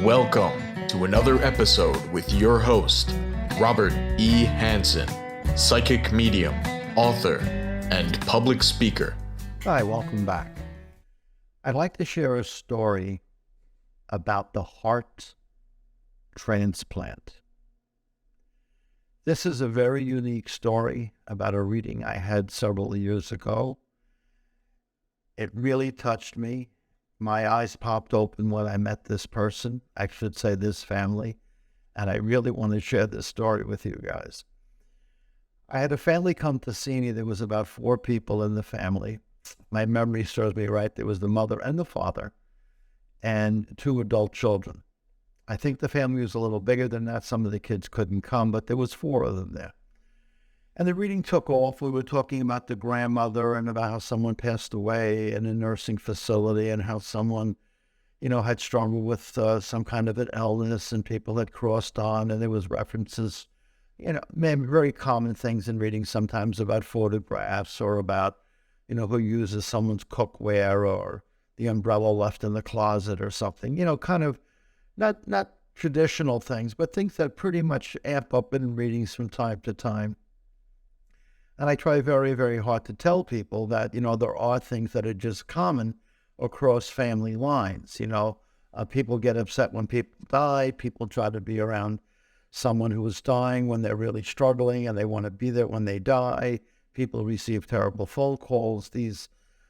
Welcome to another episode with your host, Robert E. Hansen, psychic medium, author, and public speaker. Hi, welcome back. I'd like to share a story about the heart transplant. This is a very unique story about a reading I had several years ago. It really touched me. My eyes popped open when I met this person, I should say this family, and I really want to share this story with you guys. I had a family come to see me. There was about 4 people in the family. My memory serves me right. There was the mother and the father and 2 adult children. I think the family was a little bigger than that. Some of the kids couldn't come, but there was 4 of them there. And the reading took off. We were talking about the grandmother and about how someone passed away in a nursing facility and how someone, had struggled with some kind of an illness and people had crossed on. And there was references, maybe very common things in reading sometimes about photographs or about, who uses someone's cookware or the umbrella left in the closet or something, kind of not traditional things, but things that pretty much amp up in readings from time to time. And I try very, very hard to tell people that, there are things that are just common across family lines. People get upset when people die. People try to be around someone who is dying when they're really struggling and they want to be there when they die. People receive terrible phone calls, these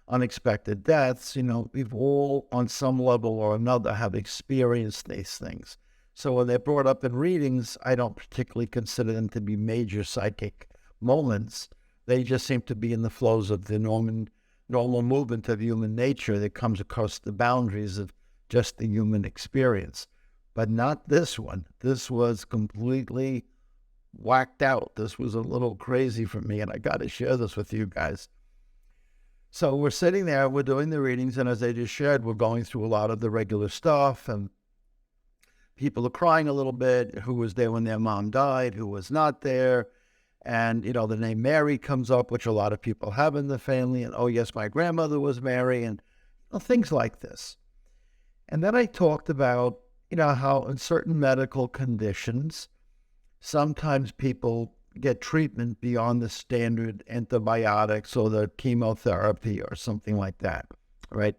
unexpected deaths. We've all, on some level or another, have experienced these things. So when they're brought up in readings, I don't particularly consider them to be major psychic moments. They just seem to be in the flows of the normal movement of human nature that comes across the boundaries of just the human experience. But not this one. This was completely whacked out. This was a little crazy for me, and I got to share this with you guys. So we're sitting there, we're doing the readings, and as I just shared, we're going through a lot of the regular stuff, and people are crying a little bit. Who was there when their mom died? Who was not there? And, the name Mary comes up, which a lot of people have in the family. And, oh, yes, my grandmother was Mary, and things like this. And then I talked about, how in certain medical conditions, sometimes people get treatment beyond the standard antibiotics or the chemotherapy or something like that, right?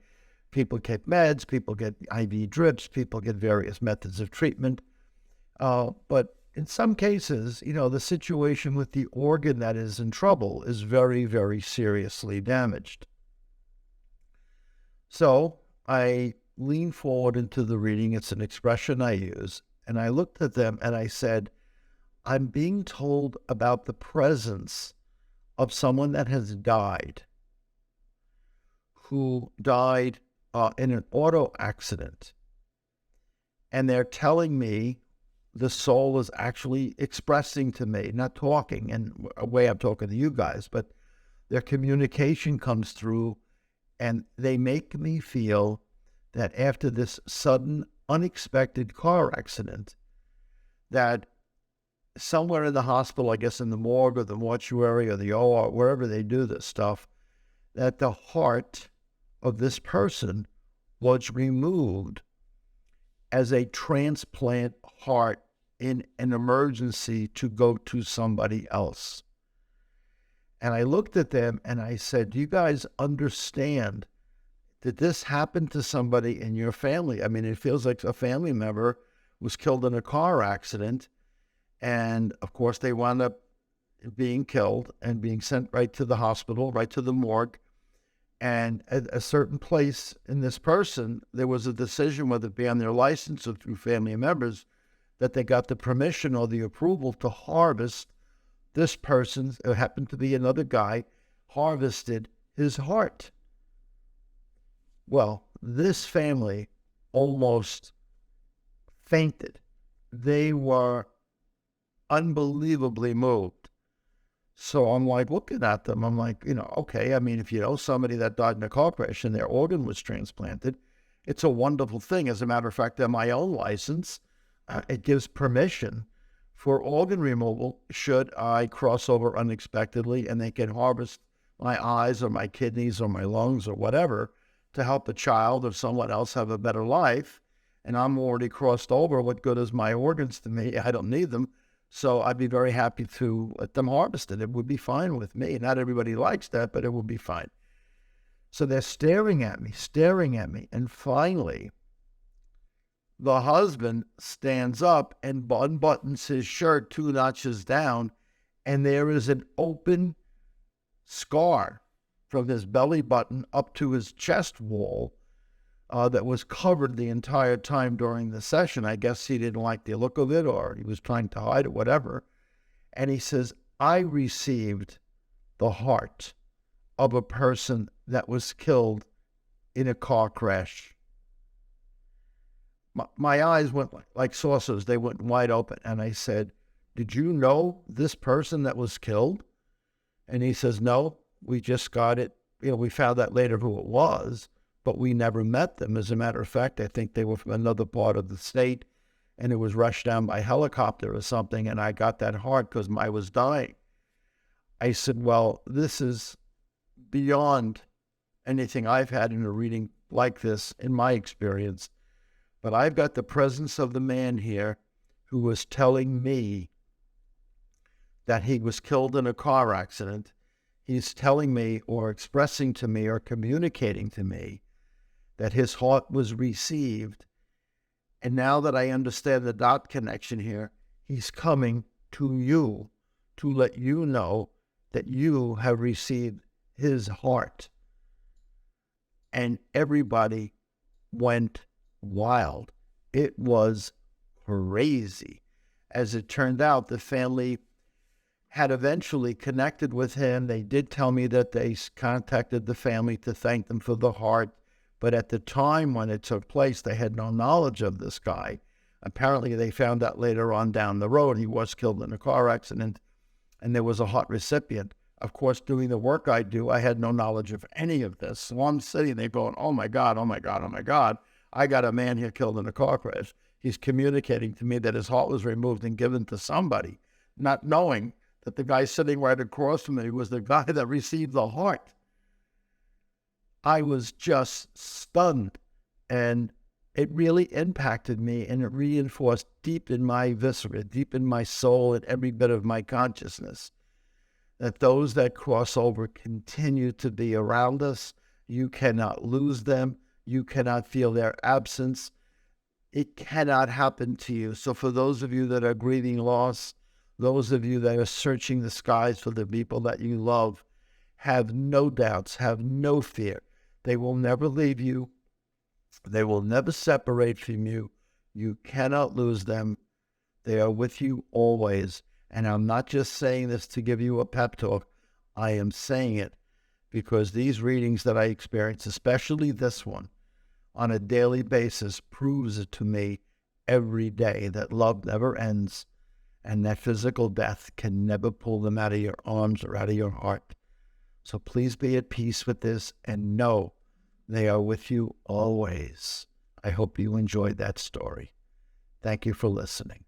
People get meds, people get IV drips, people get various methods of treatment. But in some cases, the situation with the organ that is in trouble is very, very seriously damaged. So I leaned forward into the reading. It's an expression I use. And I looked at them and I said, I'm being told about the presence of someone that has died, who died in an auto accident. And they're telling me the soul is actually expressing to me, not talking in a way I'm talking to you guys, but their communication comes through and they make me feel that after this sudden, unexpected car accident, that somewhere in the hospital, I guess in the morgue or the mortuary or the OR, wherever they do this stuff, that the heart of this person was removed as a transplant heart in an emergency to go to somebody else. And I looked at them and I said, do you guys understand that this happened to somebody in your family? I mean, it feels like a family member was killed in a car accident. And of course, they wound up being killed and being sent right to the hospital, right to the morgue. And at a certain place in this person, there was a decision, whether it be on their license or through family members, that they got the permission or the approval to harvest this person, it happened to be another guy, harvested his heart. Well, this family almost fainted. They were unbelievably moved. So I'm like looking at them, I'm like, okay, I mean, if you know somebody that died in a car crash and their organ was transplanted, it's a wonderful thing. As a matter of fact, on my own license, it gives permission for organ removal should I cross over unexpectedly and they can harvest my eyes or my kidneys or my lungs or whatever to help a child or someone else have a better life. and I'm already crossed over. What good is my organs to me? I don't need them. So I'd be very happy to let them harvest it. It would be fine with me. Not everybody likes that, but it would be fine. So they're staring at me. And finally, the husband stands up and unbuttons his shirt 2 notches down, and there is an open scar from his belly button up to his chest wall that was covered the entire time during the session. I guess he didn't like the look of it, or he was trying to hide it, whatever. And he says, I received the heart of a person that was killed in a car crash. My eyes went like saucers. They went wide open. And I said, did you know this person that was killed? And he says, no, we just got it. We found out later who it was, but we never met them. As a matter of fact, I think they were from another part of the state, and it was rushed down by helicopter or something, and I got that heart because I was dying. I said, well, this is beyond anything I've had in a reading like this in my experience. But I've got the presence of the man here who was telling me that he was killed in a car accident. He's telling me or expressing to me or communicating to me that his heart was received. And now that I understand the dot connection here, he's coming to you to let you know that you have received his heart. And everybody went wild. It was crazy. As it turned out, the family had eventually connected with him. They did tell me that they contacted the family to thank them for the heart. But at the time when it took place, they had no knowledge of this guy. Apparently, they found out later on down the road he was killed in a car accident, and there was a heart recipient. Of course, doing the work I do, I had no knowledge of any of this. So I'm sitting there going, oh my God, oh my God, oh my God. I got a man here killed in a car crash. He's communicating to me that his heart was removed and given to somebody, not knowing that the guy sitting right across from me was the guy that received the heart. I was just stunned, and it really impacted me, and it reinforced deep in my viscera, deep in my soul, and every bit of my consciousness, that those that cross over continue to be around us. You cannot lose them. You cannot feel their absence. It cannot happen to you. So for those of you that are grieving loss, those of you that are searching the skies for the people that you love, have no doubts, have no fear. They will never leave you. They will never separate from you. You cannot lose them. They are with you always. And I'm not just saying this to give you a pep talk. I am saying it because these readings that I experience, especially this one, on a daily basis, proves it to me every day that love never ends and that physical death can never pull them out of your arms or out of your heart. So please be at peace with this and know they are with you always. I hope you enjoyed that story. Thank you for listening.